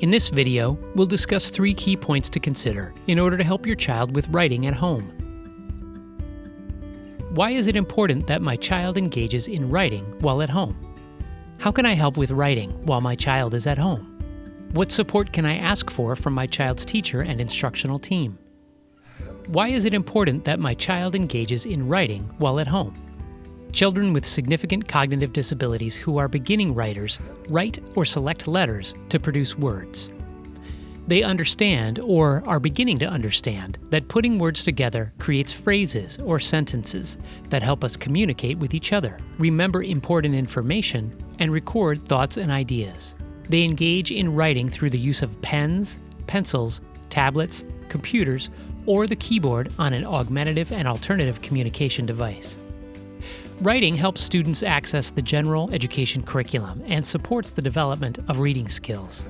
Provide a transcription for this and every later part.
In this video, we'll discuss 3 key points to consider in order to help your child with writing at home. Why is it important that my child engages in writing while at home? How can I help with writing while my child is at home? What support can I ask for from my child's teacher and instructional team? Why is it important that my child engages in writing while at home? Children with significant cognitive disabilities who are beginning writers write or select letters to produce words. They understand, or are beginning to understand, that putting words together creates phrases or sentences that help us communicate with each other, remember important information, and record thoughts and ideas. They engage in writing through the use of pens, pencils, tablets, computers, or the keyboard on an augmentative and alternative communication device. Writing helps students access the general education curriculum and supports the development of reading skills.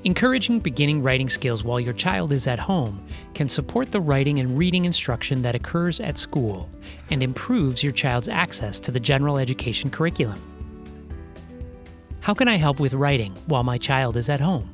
Encouraging beginning writing skills while your child is at home can support the writing and reading instruction that occurs at school and improves your child's access to the general education curriculum. How can I help with writing while my child is at home?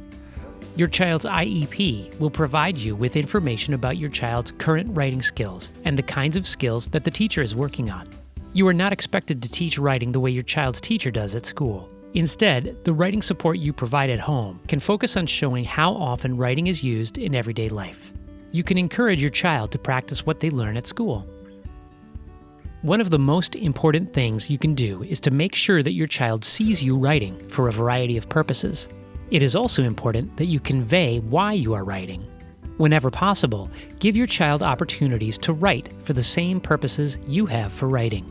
Your child's IEP will provide you with information about your child's current writing skills and the kinds of skills that the teacher is working on. You are not expected to teach writing the way your child's teacher does at school. Instead, the writing support you provide at home can focus on showing how often writing is used in everyday life. You can encourage your child to practice what they learn at school. One of the most important things you can do is to make sure that your child sees you writing for a variety of purposes. It is also important that you convey why you are writing. Whenever possible, give your child opportunities to write for the same purposes you have for writing.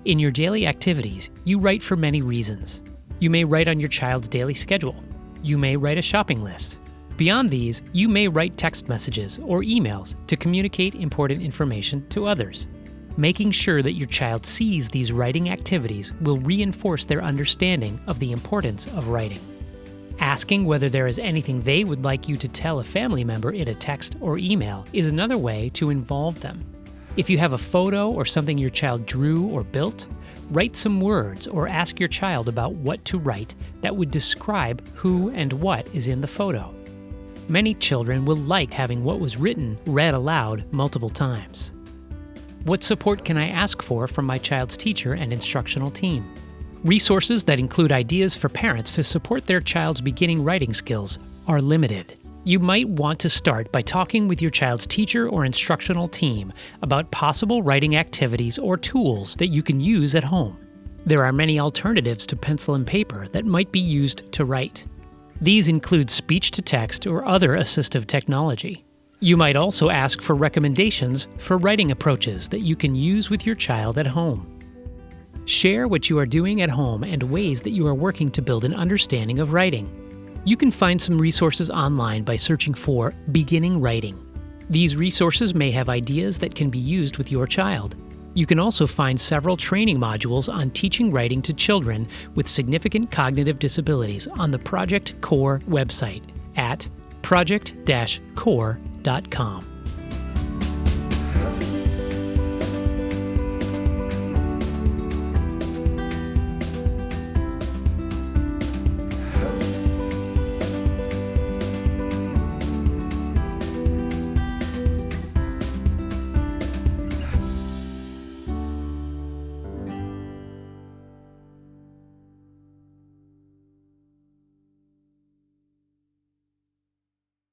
In your daily activities, you write for many reasons. You may write on your child's daily schedule. You may write a shopping list. Beyond these, you may write text messages or emails to communicate important information to others. Making sure that your child sees these writing activities will reinforce their understanding of the importance of writing. Asking whether there is anything they would like you to tell a family member in a text or email is another way to involve them. If you have a photo or something your child drew or built, write some words or ask your child about what to write that would describe who and what is in the photo. Many children will like having what was written read aloud multiple times. What support can I ask for from my child's teacher and instructional team? Resources that include ideas for parents to support their child's beginning writing skills are limited. You might want to start by talking with your child's teacher or instructional team about possible writing activities or tools that you can use at home. There are many alternatives to pencil and paper that might be used to write. These include speech-to-text or other assistive technology. You might also ask for recommendations for writing approaches that you can use with your child at home. Share what you are doing at home and ways that you are working to build an understanding of writing. You can find some resources online by searching for Beginning Writing. These resources may have ideas that can be used with your child. You can also find several training modules on teaching writing to children with significant cognitive disabilities on the Project CORE website at project-core.com.